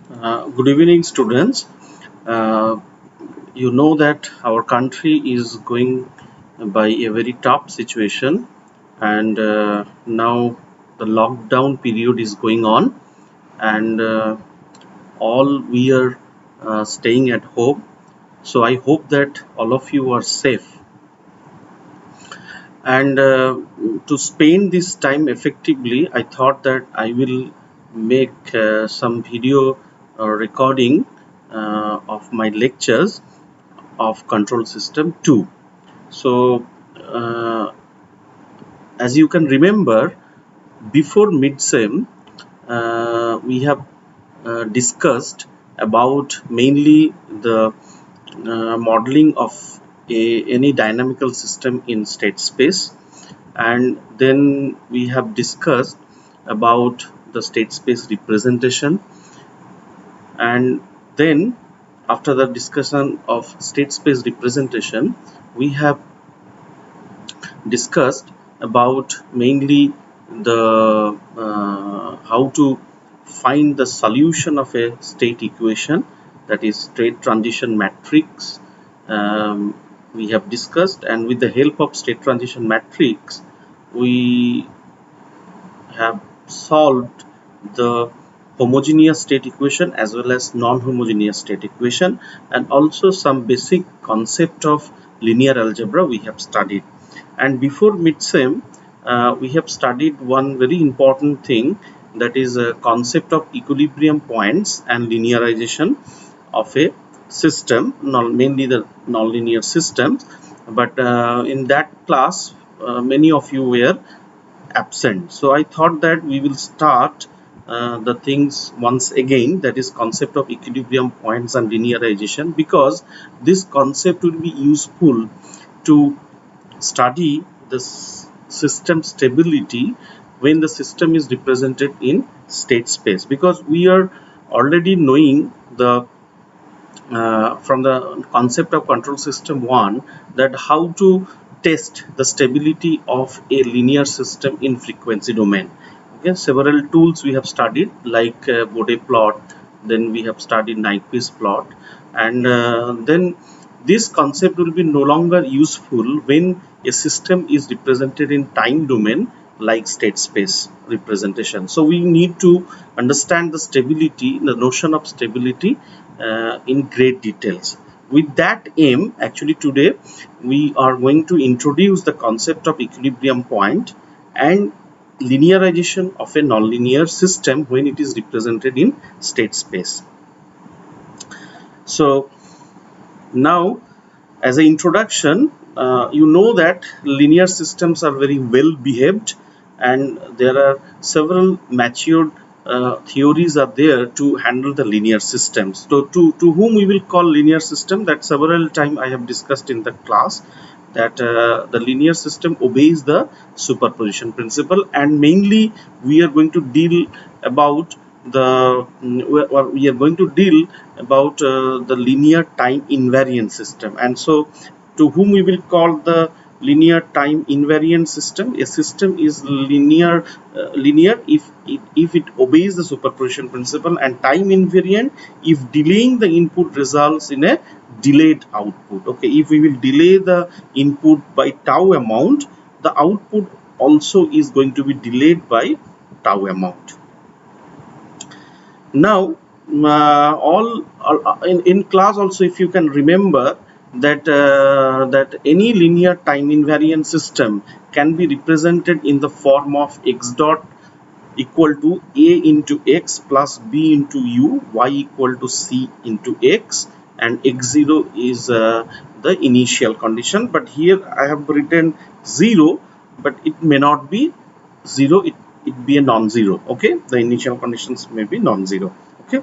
Good evening, students. Uh, you know that our country is going by a very tough situation, and now the lockdown period is going on, and all we are staying at home. So I hope that all of you are safe. And to spend this time effectively, I thought that I will make some video recording of my lectures of control system 2. So as you can remember, before mid-sem we have discussed about mainly the modeling of any dynamical system in state space, and then we have discussed about the state space representation, and then after the discussion of state space representation we have discussed about mainly the how to find the solution of a state equation, that is state transition matrix. We have discussed, and with the help of state transition matrix we have solved the homogeneous state equation as well as non-homogeneous state equation, and also some basic concept of linear algebra we have studied. And before mid-sem we have studied one very important thing, that is a concept of equilibrium points and linearization of a system, mainly the nonlinear systems. But in that class many of you were absent, so I thought that we will start the things once again, that is concept of equilibrium points and linearization, because this concept will be useful to study the system stability when the system is represented in state space, because we are already knowing the from the concept of control system 1 that how to test the stability of a linear system in frequency domain. Okay, several tools we have studied, like Bode plot, then we have studied Nyquist plot, and then this concept will be no longer useful when a system is represented in time domain like state space representation. So we need to understand the stability, the notion of stability in great details. With that aim, actually today we are going to introduce the concept of equilibrium point and linearization of a nonlinear system when it is represented in state space. So now, as an introduction, you know that linear systems are very well behaved, and there are several matured theories are there to handle the linear systems. So to whom we will call linear system, that several time I have discussed in the class, that the linear system obeys the superposition principle, and mainly we are going to deal about we are going to deal about the linear time invariant system. And so to whom we will call the linear time invariant system, a system is linear if it obeys the superposition principle, and time invariant if delaying the input results in a delayed output. Okay, if we will delay the input by tau amount, the output also is going to be delayed by tau amount. Now in class also, if you can remember that that any linear time invariant system can be represented in the form of x dot equal to a into x plus b into u, y equal to c into x, and x0 is the initial condition. But here I have written 0, but it may not be 0, it be a non-zero. Okay, the initial conditions may be non-zero. Okay,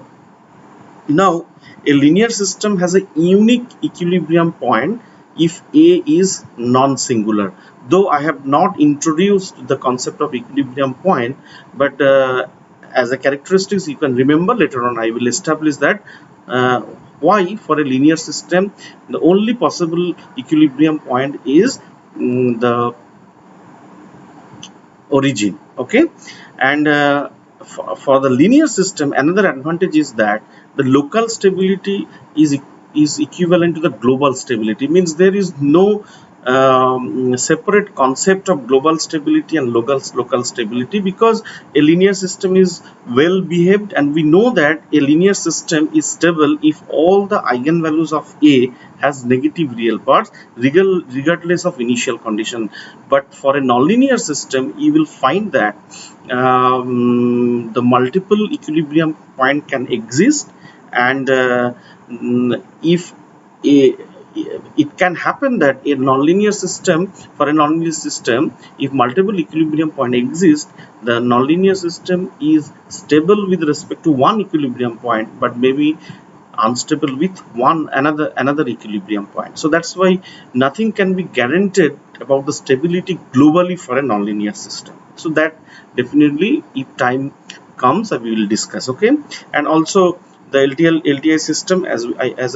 now a linear system has a unique equilibrium point if a is non-singular. Though I have not introduced the concept of equilibrium point, but as a characteristics you can remember, later on I will establish that why for a linear system the only possible equilibrium point is the origin. Okay, and for the linear system, another advantage is that the local stability is equivalent to the global stability. Means there is no separate concept of global stability and local stability, because a linear system is well behaved, and we know that a linear system is stable if all the eigenvalues of A has negative real parts regardless of initial condition. But for a nonlinear system, you will find that the multiple equilibrium point can exist, and if a, it can happen that a nonlinear system, for a nonlinear system, if multiple equilibrium point exist, the nonlinear system is stable with respect to one equilibrium point, but maybe unstable with another equilibrium point. So that's why nothing can be guaranteed about the stability globally for a nonlinear system. So that definitely, if time comes, we will discuss. Okay. And also the LTI system, as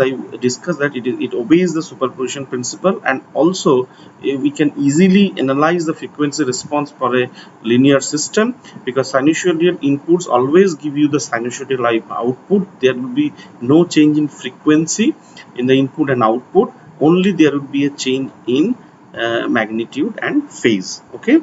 I discussed, that it obeys the superposition principle, and also we can easily analyze the frequency response for a linear system, because sinusoidal inputs always give you the sinusoidal output. There will be no change in frequency in the input and output, only there will be a change in magnitude and phase. Okay.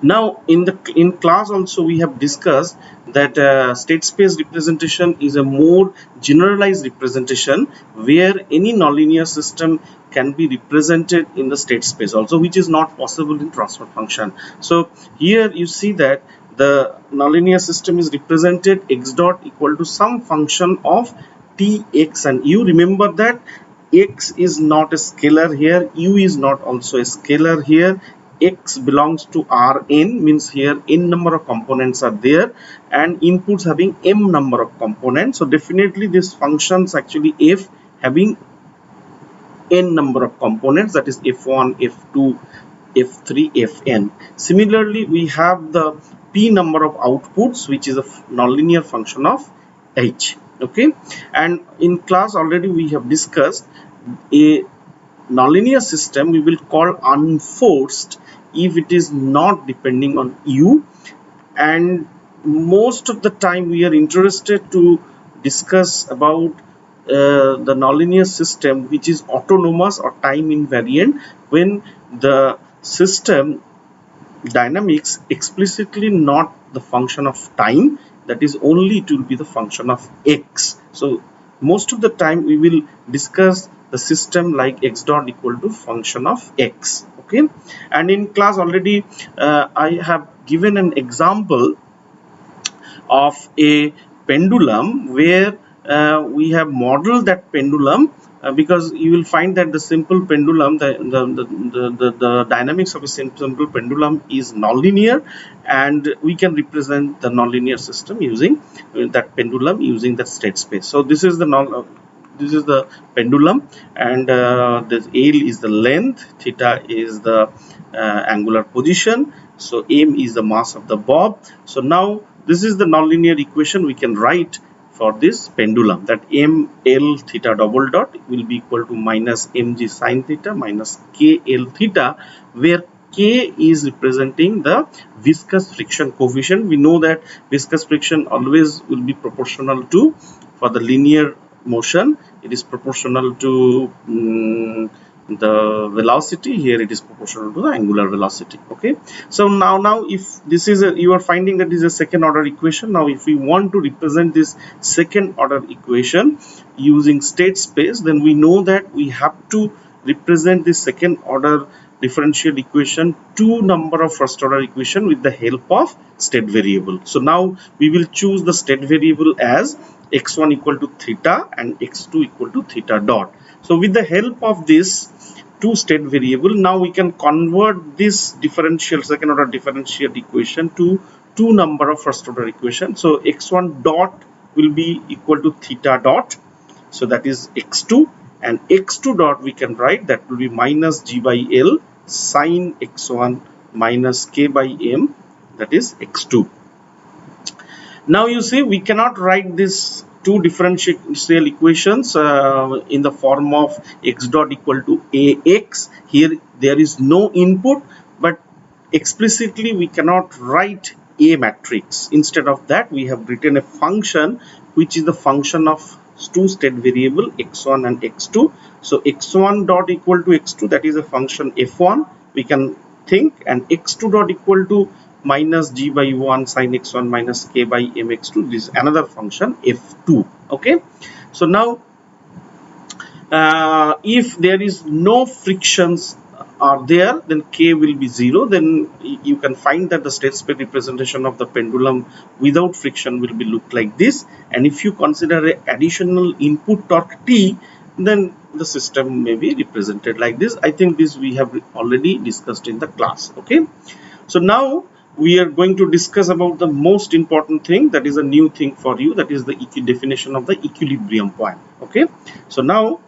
Now in class also we have discussed that state space representation is a more generalized representation, where any nonlinear system can be represented in the state space also, which is not possible in transfer function. So here you see that the nonlinear system is represented x dot equal to some function of t, x and u. Remember that x is not a scalar here, u is not also a scalar here. X belongs to Rn, means here n number of components are there, and inputs having m number of components. So definitely this functions actually f having n number of components, that is f1, f2, f3, fn. Similarly, we have the p number of outputs, which is a nonlinear function of h. Okay, and in class already we have discussed a nonlinear system we will call unforced if it is not depending on u, and most of the time we are interested to discuss about the nonlinear system which is autonomous or time invariant, when the system dynamics explicitly not the function of time, that is only it will be the function of x. So most of the time we will discuss the system like x dot equal to function of x. Okay, and in class already I have given an example of a pendulum where we have modeled that pendulum, because you will find that the simple pendulum, the dynamics of a simple pendulum is nonlinear, and we can represent the nonlinear system using that pendulum using that state space. So this is the pendulum, and this L is the length, theta is the angular position, so m is the mass of the bob. So now this is the nonlinear equation we can write for this pendulum, that m L theta double dot will be equal to minus mg sine theta minus k L theta, where k is representing the viscous friction coefficient. We know that viscous friction always will be proportional to, for the linear motion, it is proportional to the velocity. Here it is proportional to the angular velocity. Okay, so now if this is you are finding that this is a second order equation. Now if we want to represent this second order equation using state space, then we know that we have to represent this second order differential equation to number of first order equation with the help of state variable. So now we will choose the state variable as x1 equal to theta and x2 equal to theta dot. So with the help of this two state variable, now we can convert this second order differential equation to two number of first order equation. So x1 dot will be equal to theta dot, so that is x2, and x2 dot we can write that will be minus g by L sine x1 minus k by m, that is x2. Now you see we cannot write this two differential equations in the form of x dot equal to ax. Here there is no input, but explicitly we cannot write A matrix. Instead of that, we have written a function which is the function of two state variable x1 and x2. So x1 dot equal to x2, that is a function f1 we can think, and x2 dot equal to minus g by 1 sin x1 minus k by mx2, this is another function f2. Okay, so now if there is no frictions are there, then k will be 0. Then you can find that the state space representation of the pendulum without friction will be look like this. And if you consider an additional input torque t, then the system may be represented like this. I think this we have already discussed in the class. Okay, so now we are going to discuss about the most important thing, that is a new thing for you, that is the definition of the equilibrium point. Okay, so now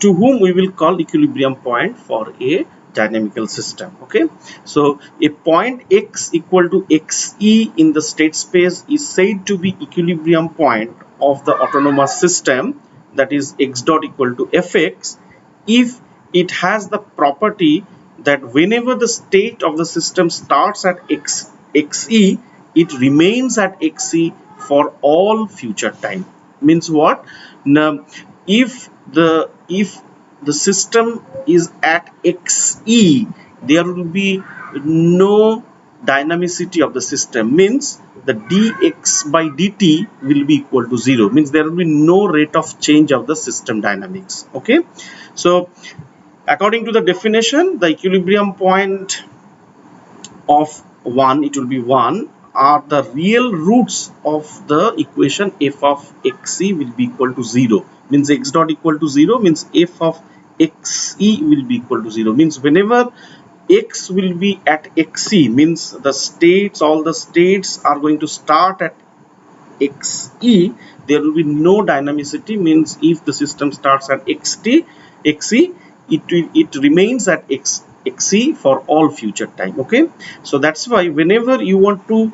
to whom we will call equilibrium point for a dynamical system. Okay, so a point x equal to xe in the state space is said to be equilibrium point of the autonomous system, that is x dot equal to fx, if it has the property that whenever the state of the system starts at xe, it remains at xe for all future time. Means what? Now, if the system is at xe, there will be no dynamicity of the system. Means the dx by dt will be equal to 0. Means there will be no rate of change of the system dynamics. Okay, so according to the definition, the equilibrium point of 1, it will be 1, are the real roots of the equation f of xe will be equal to 0. Means x dot equal to 0 means f of xe will be equal to 0. Means whenever x will be at xe, means the states, all the states are going to start at xe, there will be no dynamicity. Means if the system starts at xe, it remains at xe for all future time. Okay, so that's why whenever you want to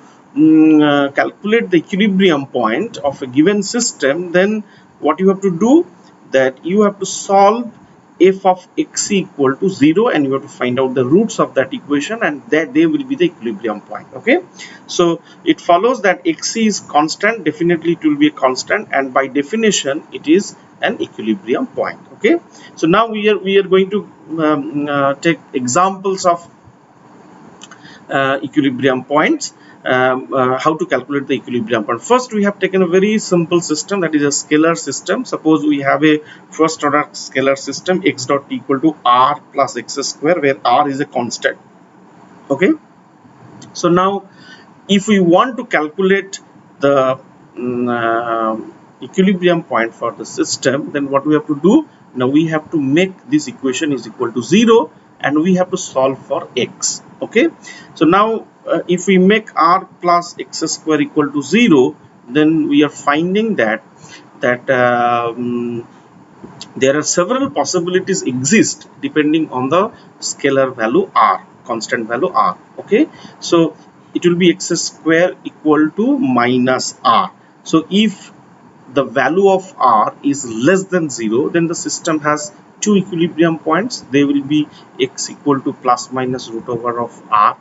calculate the equilibrium point of a given system, then what you have to do, that you have to solve f of x equal to 0, and you have to find out the roots of that equation, and that they will be the equilibrium point. Okay, so it follows that x is constant, definitely it will be a constant, and by definition it is an equilibrium point. Okay, so now we are going to take examples of equilibrium points. How to calculate the equilibrium point. First, we have taken a very simple system, that is a scalar system. Suppose we have a first order scalar system, x dot equal to r plus x square, where r is a constant. Okay, so now if we want to calculate the equilibrium point for the system, then what we have to do, now we have to make this equation is equal to 0, and we have to solve for x. Okay, so now if we make r plus x square equal to 0, then we are finding that there are several possibilities exist depending on the scalar value r, constant value r. Okay, so it will be x square equal to minus r. So if the value of r is less than 0, then the system has two equilibrium points. They will be x equal to plus minus root over of r,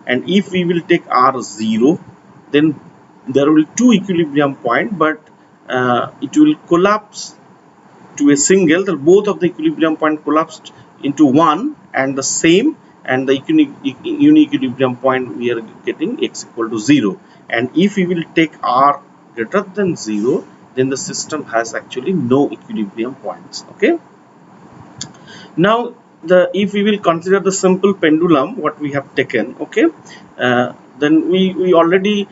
and if we will take r 0, then there will be two equilibrium point, but it will collapse to a single, that both of the equilibrium point collapsed into one and the same, and the unique equilibrium point we are getting x equal to 0. And if we will take r greater than 0, then the system has actually no equilibrium points. Okay, now if we will consider the simple pendulum what we have taken, okay, then we already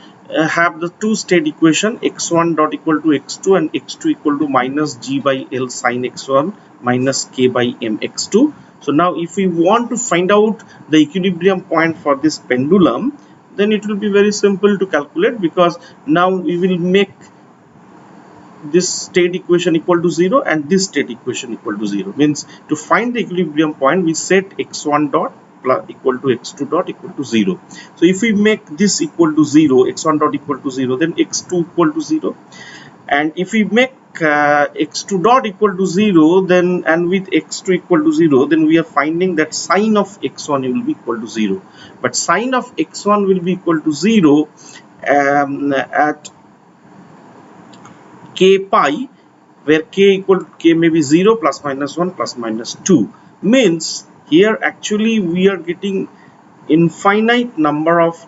have the two state equation, x1 dot equal to x2 and x2 equal to minus g by l sin x1 minus k by m x2. So now if we want to find out the equilibrium point for this pendulum, then it will be very simple to calculate, because now we will make this state equation equal to 0 and this state equation equal to 0. Means to find the equilibrium point, we set x1 dot plus equal to x2 dot equal to 0. So if we make this equal to 0, x1 dot equal to 0, then x2 equal to 0. And if we make x2 dot equal to 0, then and with x2 equal to 0, then we are finding that sine of x1 will be equal to 0. But sine of x1 will be equal to 0 at k pi, where k equal to k may be 0 plus minus 1 plus minus 2. Means here actually we are getting infinite number of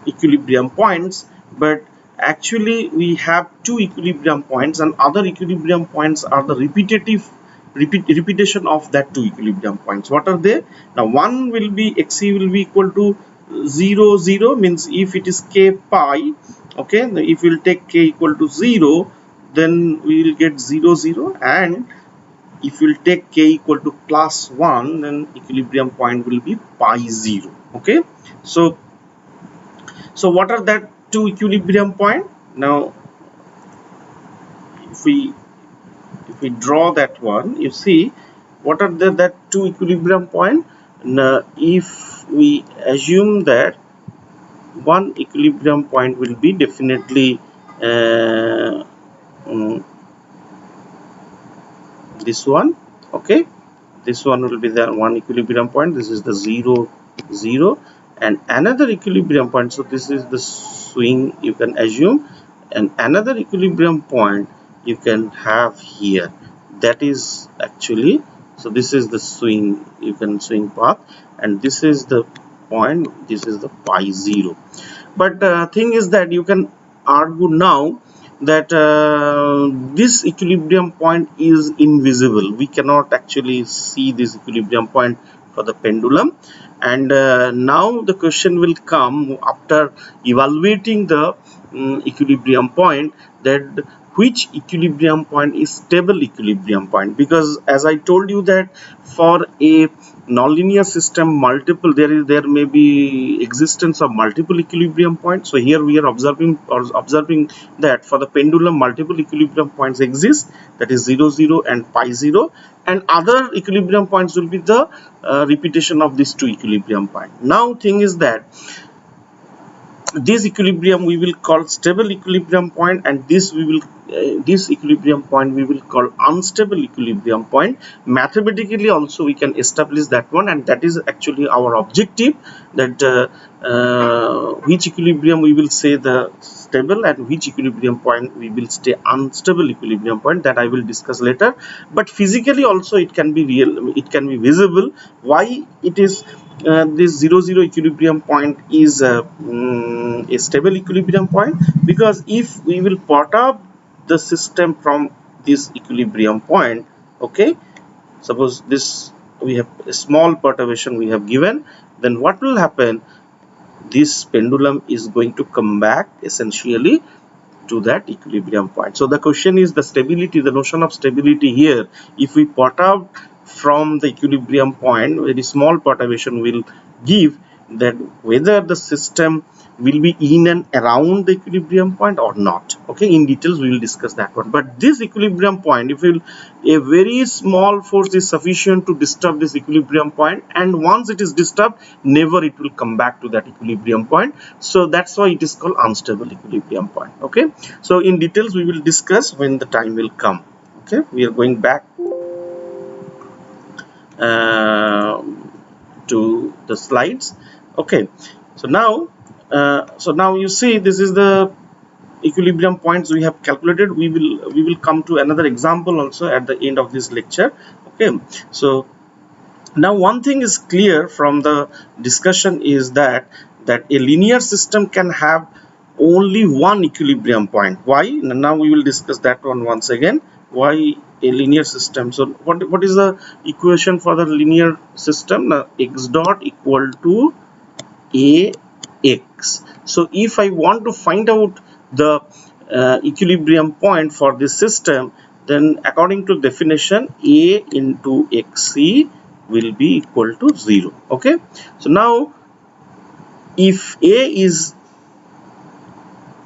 equilibrium points, but actually we have two equilibrium points, and other equilibrium points are the repetition of that two equilibrium points. What are they? Now one will be xc will be equal to 0 0, means if it is k pi, okay, if we'll take k equal to 0, then we will get 0 0, and if we'll take k equal to plus 1, then equilibrium point will be pi 0. Okay, so what are that two equilibrium point? Now if we draw that one, you see what are that two equilibrium point. Now if we assume that one equilibrium point will be definitely this one, okay, this one will be the one equilibrium point, this is the 0 0, and another equilibrium point, so this is the swing you can assume, and another equilibrium point you can have here, that is actually, so this is the swing, you can swing path, and this is the point, this is the pi 0. But thing is that you can argue now that this equilibrium point is invisible. We cannot actually see this equilibrium point for the pendulum, and now the question will come after evaluating the equilibrium point, that which equilibrium point is stable equilibrium point, because as I told you that for a nonlinear system there may be existence of multiple equilibrium points. So here we are observing that for the pendulum multiple equilibrium points exist, that is 0 0 and pi 0, and other equilibrium points will be the repetition of these two equilibrium points. Now thing is that this equilibrium we will call stable equilibrium point, and this equilibrium point we will call unstable equilibrium point. Mathematically also we can establish that one, and that is actually our objective, that which equilibrium we will say the stable and which equilibrium point we will stay unstable equilibrium point, that I will discuss later. But physically also it can be visible why it is this 0 0 equilibrium point is a stable equilibrium point, because if we will perturb the system from this equilibrium point, okay, suppose this we have a small perturbation we have given, then what will happen, this pendulum is going to come back essentially to that equilibrium point. So the question is the stability, the notion of stability here. If we perturb from the equilibrium point, very small perturbation will give that whether the system will be in and around the equilibrium point or not. Okay, in details we will discuss that one. But this equilibrium point, if a very small force is sufficient to disturb this equilibrium point, and once it is disturbed, never it will come back to that equilibrium point. So that's why it is called unstable equilibrium point. Okay, so in details we will discuss when the time will come. Okay, we are going back to the slides. Okay, so now you see this is the equilibrium points we have calculated. We will come to another example also at the end of this lecture. Okay, so now one thing is clear from the discussion is that a linear system can have only one equilibrium point. Why? Now we will discuss that one once again. Why a linear system? So what is the equation for the linear system? Now x dot equal to ax. So if I want to find out the equilibrium point for this system, then according to definition, a into xc will be equal to 0. Okay, so now if a is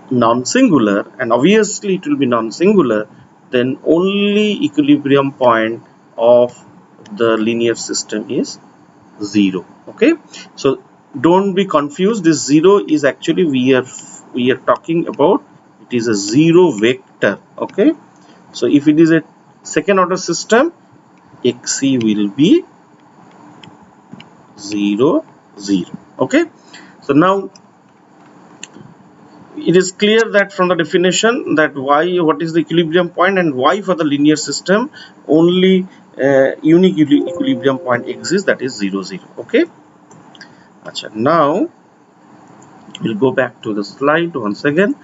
non-singular, and obviously it will be non-singular, then only equilibrium point of the linear system is 0. Okay, so don't be confused, this 0 is actually we are talking about it is a zero vector. Okay, so if it is a second order system, xc will be 0 0. Okay, so now it is clear that from the definition that what is the equilibrium point, and why for the linear system only unique equilibrium point exists, that is 0 0. Okay, Achha, now we'll go back to the slide once again.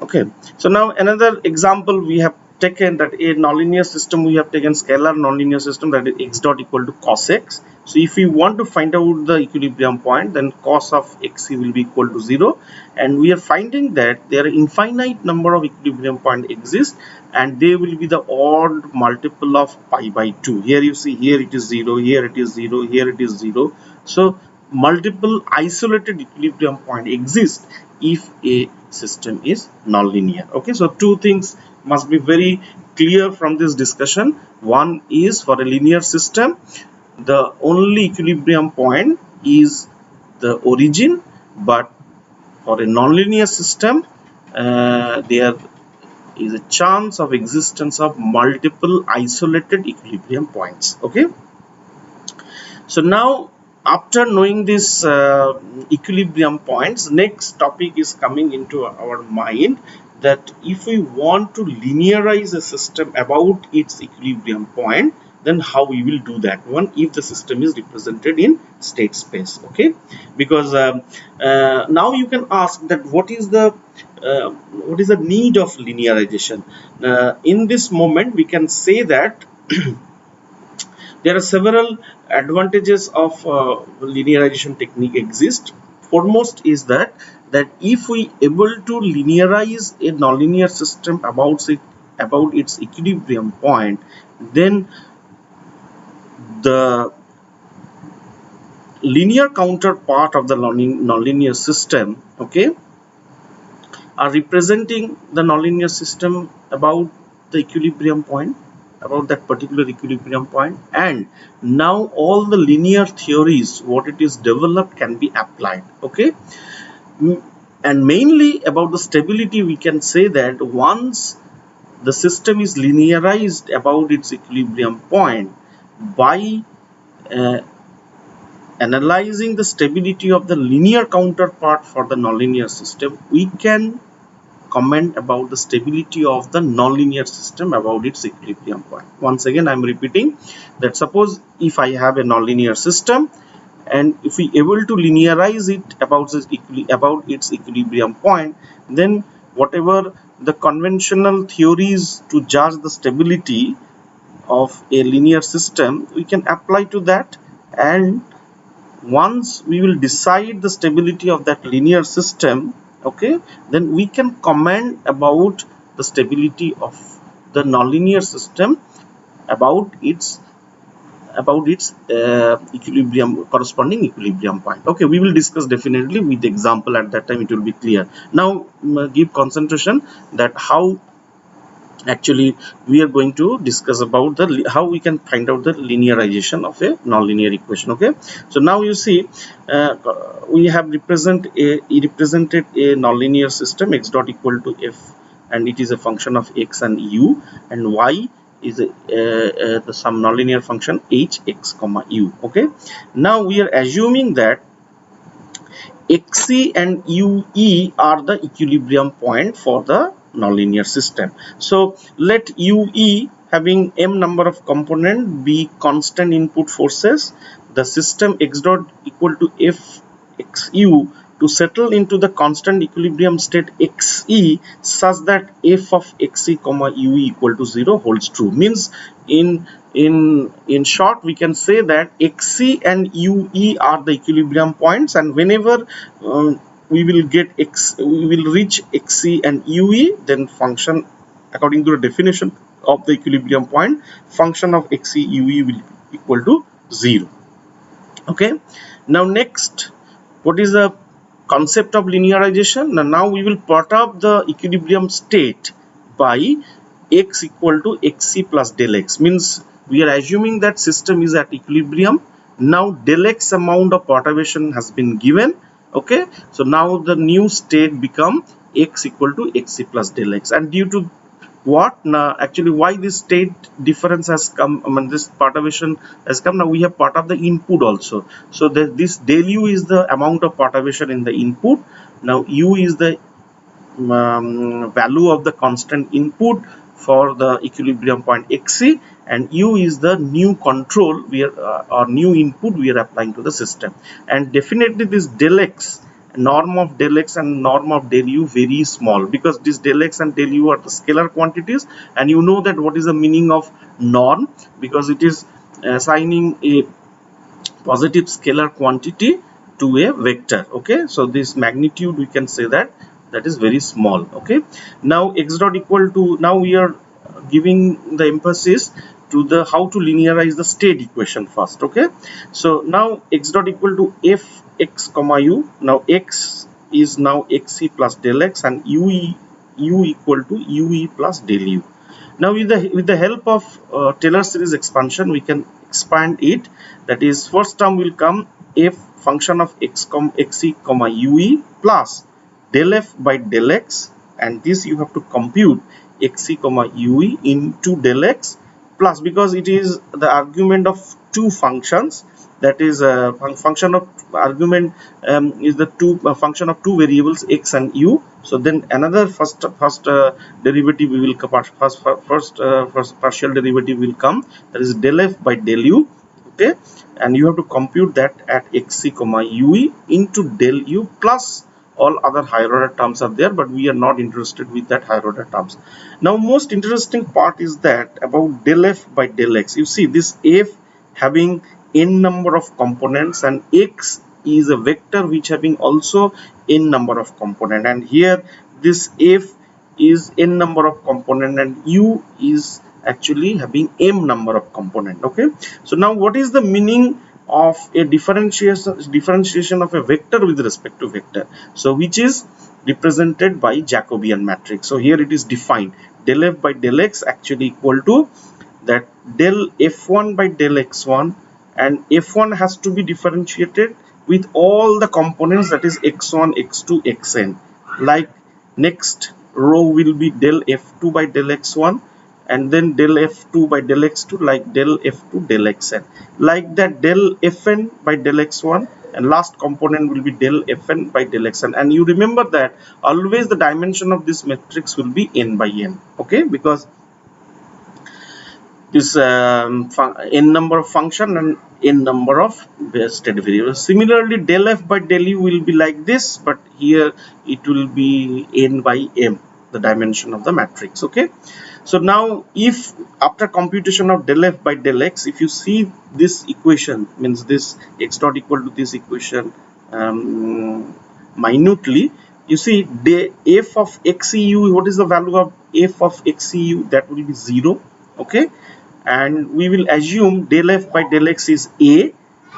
Okay, so now another example we have taken, that a nonlinear system, we have taken scalar nonlinear system, that is x dot equal to cos x. So if we want to find out the equilibrium point, then cos of xc will be equal to 0, and we are finding that there are infinite number of equilibrium point exist, and they will be the odd multiple of pi by 2. Here you see, here it is 0, here it is 0, here it is 0. So multiple isolated equilibrium point exist if a system is nonlinear. Okay, so two things must be very clear from this discussion. One is, for a linear system, the only equilibrium point is the origin, but for a nonlinear system there is a chance of existence of multiple isolated equilibrium points. Okay, so now after knowing this equilibrium points, next topic is coming into our mind, that if we want to linearize a system about its equilibrium point, then how we will do that one if the system is represented in state space. Okay, because now you can ask that what is the need of linearization. In this moment we can say that there are several advantages of linearization technique exist. Foremost is that if we able to linearize a nonlinear system about its equilibrium point, then the linear counterpart of the nonlinear system, okay, are representing the nonlinear system about the equilibrium point, about that particular equilibrium point, and now all the linear theories what it is developed can be applied. Okay, and mainly about the stability, we can say that once the system is linearized about its equilibrium point, by uh, analyzing the stability of the linear counterpart for the nonlinear system, we can comment about the stability of the nonlinear system about its equilibrium point. Once again, I am repeating that suppose if I have a nonlinear system, and if we able to linearize it about its equilibrium point, then whatever the conventional theories to judge the stability of a linear system, we can apply to that, and once we will decide the stability of that linear system, okay, then we can comment about the stability of the nonlinear system about its equilibrium, corresponding equilibrium point. Okay, we will discuss definitely with the example. At that time it will be clear. Now give concentration that how actually we are going to discuss about the how we can find out the linearization of a nonlinear equation. Okay, so now you see we have represented a nonlinear system x dot equal to f, and it is a function of x and u, and y is some nonlinear function h x comma u. Okay, now we are assuming that xc and ue are the equilibrium point for the nonlinear system. So let ue having m number of component be constant input forces. The system x dot equal to f xu to settle into the constant equilibrium state xe, such that f of xe comma ue equal to 0 holds true. Means in short we can say that xc and ue are the equilibrium points, and whenever we will reach xc and ue, then function according to the definition of the equilibrium point, function of xc ue will be equal to 0. Okay, now next, what is the concept of linearization? Now we will perturb the equilibrium state by x equal to xc plus del x. Means we are assuming that system is at equilibrium. Now del x amount of perturbation has been given. Okay, so now the new state become x equal to xc plus del x. And due to what now, actually why this state difference has come, I mean this perturbation has come, now we have part of the input also. So this del u is the amount of perturbation in the input. Now u is the value of the constant input for the equilibrium point xc, and u is the new control we are or new input we are applying to the system. And definitely this del x, norm of del x and norm of del u very small, because this del x and del u are the scalar quantities, and you know that what is the meaning of norm, because it is assigning a positive scalar quantity to a vector. Okay, so this magnitude we can say that is very small. Okay, now x dot equal to, now we are giving the emphasis to the how to linearize the state equation first. Okay, so now x dot equal to f x comma u. Now x is now xc plus del x, and u equal to ue plus del u. Now with the help of Taylor series expansion, we can expand it. That is, first term will come f function of xc comma ue plus del f by del x, and this you have to compute xc comma ue into del x plus, because it is the argument of two functions, that is a function of argument is the function of two variables x and u. So then another first derivative we will first partial derivative will come, that is del f by del u. Okay, and you have to compute that at xc comma ue into del u plus all other higher order terms are there, but we are not interested with that higher order terms. Now most interesting part is that about del f by del x. You see this f having n number of components, and x is a vector which having also n number of component, and here this f is n number of component and u is actually having m number of component. Okay, so now what is the meaning of a differentiation of a vector with respect to vector? So which is represented by Jacobian matrix. So here it is defined, del f by del x actually equal to that del f1 by del x1, and f1 has to be differentiated with all the components, that is x1 x2 xn. Like next row will be del f2 by del x1, and then del f2 by del x2, like del f2 del xn, like that del fn by del x1, and last component will be del fn by del xn. And you remember that always the dimension of this matrix will be n by n. Okay, because this n number of function and n number of state variables. Similarly, del f by del u will be like this, but here it will be n by m, the dimension of the matrix. Okay, so now if after computation of del f by del x, if you see this equation, means this x dot equal to this equation minutely, you see the f of xeu, what is the value of f of xeu? That will be 0. Okay, and we will assume del f by del x is a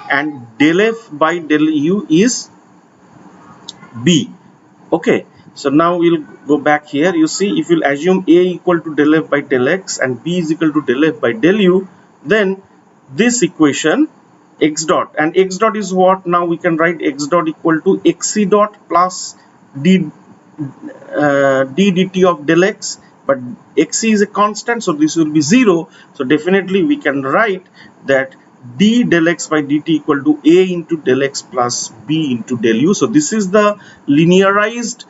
and del f by del u is b. Okay, so now we'll go back here. You see, if we'll assume a equal to del f by del x and b is equal to del f by del u, then this equation x dot, and x dot is what? Now we can write x dot equal to xc dot plus d dt of del x, but xc is a constant, so this will be 0. So definitely we can write that d del x by dt equal to a into del x plus b into del u. So this is the linearized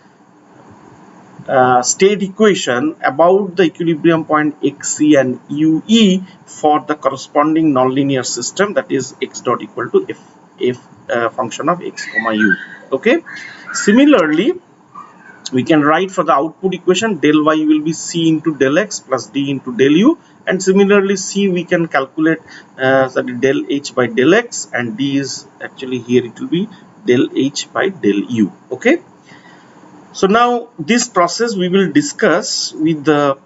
state equation about the equilibrium point xc and ue for the corresponding nonlinear system, that is x dot equal to f function of x comma u. Okay, similarly we can write for the output equation del y will be c into del x plus d into del u, and similarly c we can calculate del h by del x, and d is actually here it will be del h by del u. Okay, so now this process we will discuss with the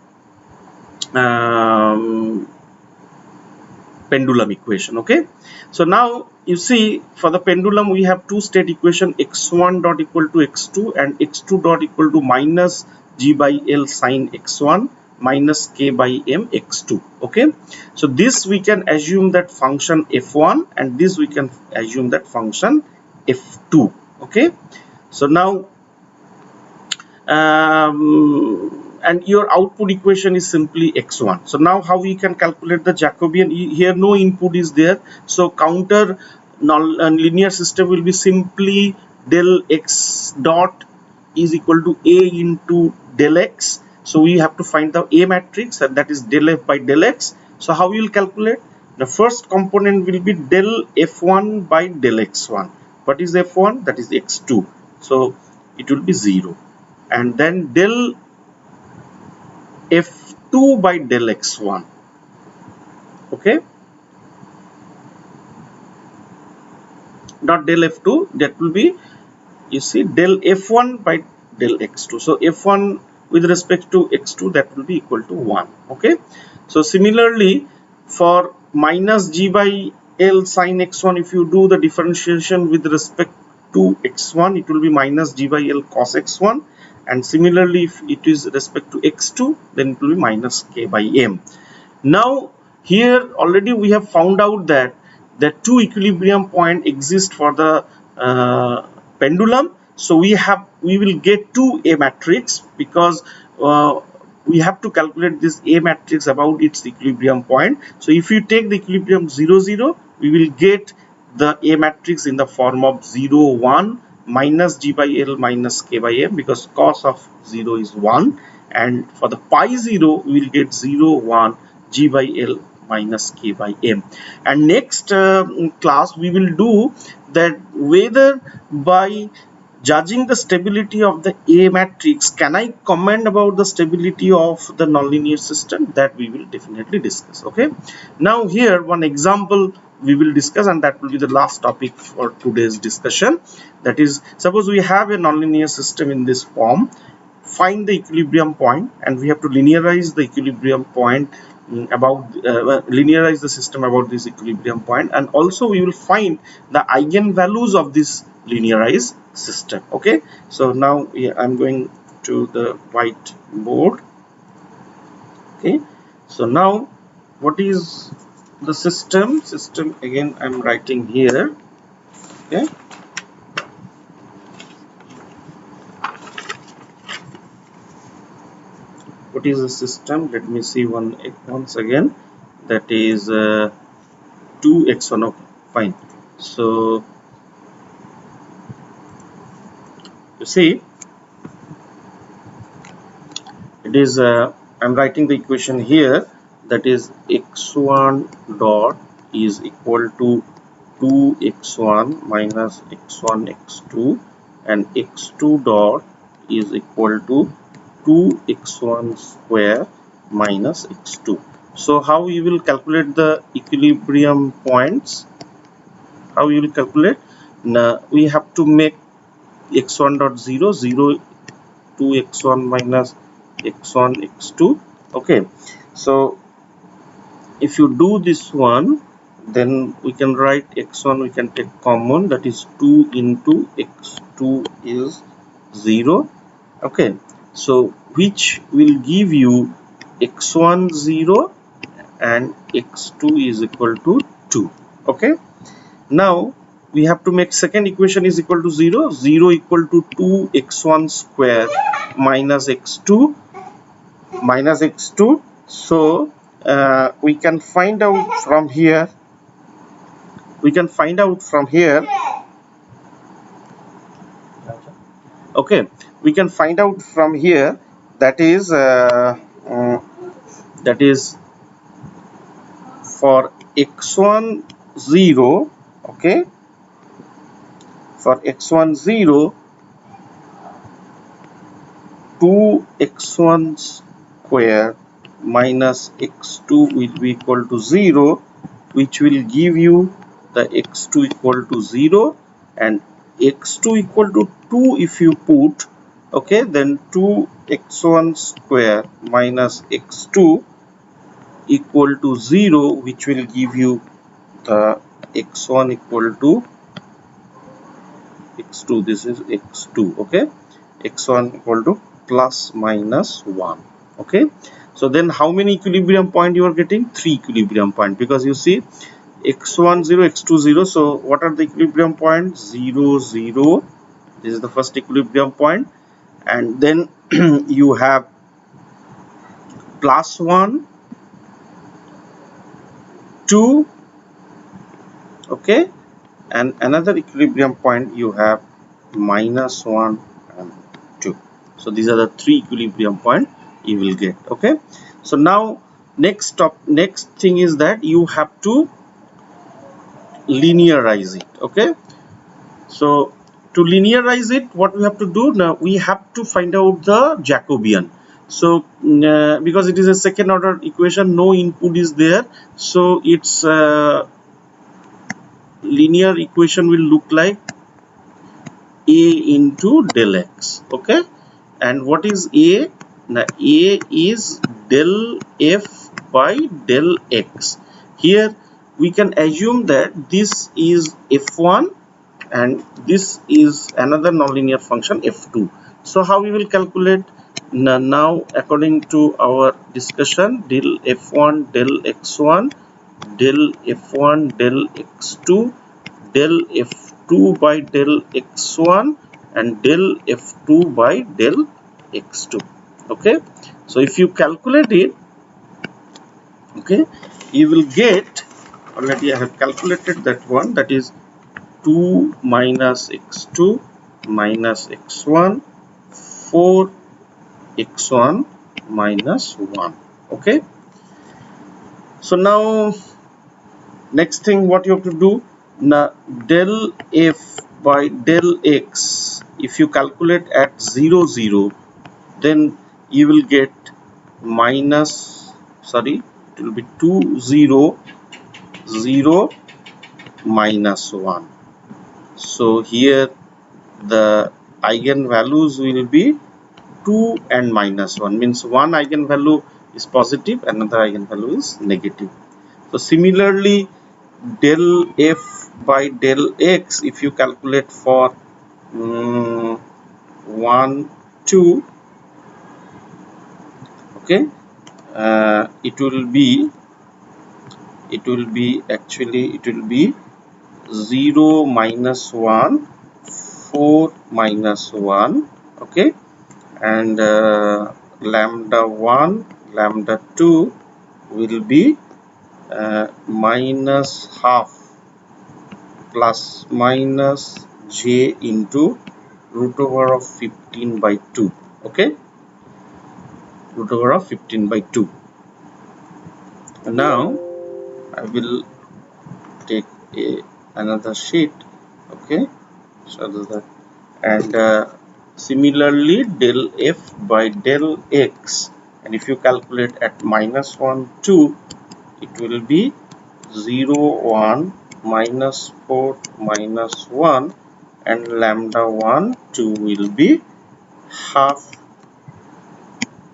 pendulum equation. Okay, so now you see for the pendulum we have two state equation, x1 dot equal to x2 and x2 dot equal to minus g by l sine x1 minus k by m x2. Okay, so this we can assume that function f1, and this we can assume that function f2. Okay, so now and your output equation is simply x1. So now how we can calculate the Jacobian? Here no input is there, so counter linear system will be simply del x dot is equal to a into del x. So we have to find the A matrix, and that is del f by del x. So how you will calculate? The first component will be del f1 by del x1. What is f1? That is x2. So it will be 0. And then del f2 by del x1. Okay. Not del f2, that will be, you see, del f1 by del x2. So f1 with respect to x2, that will be equal to 1. Okay. So similarly, for minus g by l sine x1, if you do the differentiation with respect to x1, it will be minus g by l cos x1. And similarly, if it is respect to x2, then it will be minus k by m. Now here already we have found out that the two equilibrium point exist for the pendulum. So we will get two A matrix, because we have to calculate this A matrix about its equilibrium point. So if you take the equilibrium 0 0, we will get the A matrix in the form of 0 1 minus g by l minus k by m, because cos of 0 is 1, and for the pi 0 we will get 0 1 g by l minus k by m. And next class we will do that whether by judging the stability of the A matrix, can I comment about the stability of the nonlinear system? That we will definitely discuss. Okay. Now here one example we will discuss, and that will be the last topic for today's discussion. That is, suppose we have a nonlinear system in this form. Find the equilibrium point, and we have to linearize the equilibrium point about linearize the system about this equilibrium point, and also we will find the eigenvalues of this linearized system. Okay, so now I'm going to the whiteboard. Okay, so now what is the system? Again I'm writing here. Okay, what is the system? Let me see once again. That is 2x1. Okay, fine. So you see, it is I'm writing the equation here, that is x1 dot is equal to 2x1 minus x1 x2, and x2 dot is equal to 2x1 square minus x2. So how you will calculate the equilibrium points? How you will calculate? Now we have to make x1 dot 0 0 2x1 minus x1 x2. Okay, so if you do this one, then we can write x1, we can take common, that is 2 into x2 is 0. Okay, so which will give you x1 0 and x2 is equal to 2. Okay, now we have to make second equation is equal to 0 0 equal to 2x1 square minus x2. So we can find out from here, okay, we can find out from here, that is for x1 0. Okay, for x1 0, 2x1 square minus x2 will be equal to 0, which will give you the x2 equal to 0 and x2 equal to 2 if you put. Okay, then 2x1 square minus x2 equal to 0, which will give you the x1 equal to x2. This is x2. Okay, x1 equal to plus minus 1. Okay, so then how many equilibrium point you are getting? 3 equilibrium point, because you see x1 0 x2 0. So what are the equilibrium points? 0 0, this is the first equilibrium point, and then you have plus 1, 2, okay, and another equilibrium point you have minus 1 and 2. So these are the 3 equilibrium points you will get. Okay, so now next thing is that you have to linearize it. Okay, so to linearize it, what we have to do now, we have to find out the Jacobian. So because it is a second order equation, no input is there, so its linear equation will look like a into del x. Okay, and what is a? Now a is del f by del x. Here we can assume that this is f1 and this is another nonlinear function f2. So how we will calculate? Now according to our discussion, del f1 del x1, del f1 del x2, del f2 by del x1, and del f2 by del x2. Okay, so if you calculate it, okay, you will get, already I have calculated that one, that is 2 minus x2 minus x1, 4 x1 minus 1. Okay, so now next thing what you have to do, now del f by del x, if you calculate at 0 0, then you will get minus, sorry, it will be 2 0 0 minus 1. So here the eigenvalues will be 2 and minus 1, means one eigenvalue is positive, another eigenvalue is negative. So similarly, del f by del x, if you calculate for 1 2, okay, it will be actually 0 minus 1, 4 minus 1, okay, and lambda 1 lambda 2 will be minus half plus minus j into root over of 15 by 2. Okay, root over of 15 by 2. And now I will take another sheet. Okay, so that, and similarly del f by del x, and if you calculate at minus 1 2, it will be 0 1 minus 4 minus 1, and lambda 1 2 will be half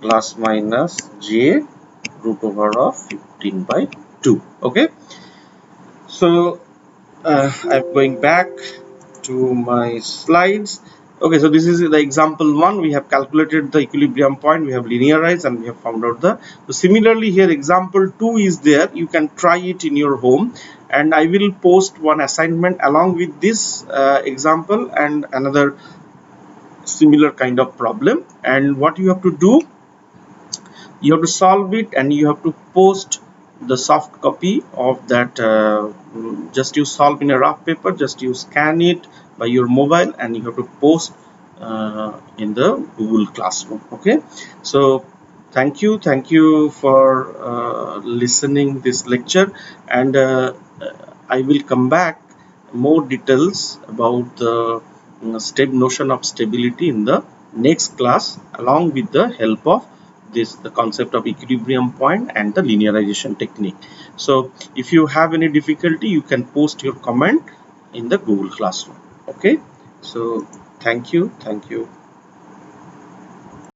plus minus j root over of 15 by 2. Okay, so I'm going back to my slides. Okay, so this is the example 1. We have calculated the equilibrium point, we have linearized, and we have found out the. So similarly here example 2 is there. You can try it in your home, and I will post one assignment along with this example and another similar kind of problem. And what you have to do, you have to solve it and you have to post the soft copy of that. Just you solve in a rough paper, just you scan it by your mobile and you have to post in the Google Classroom. Okay, so thank you for listening this lecture, and I will come back more details about the notion of stability in the next class, along with the help of the concept of equilibrium point and the linearization technique. So if you have any difficulty, you can post your comment in the Google Classroom. Okay, so thank you.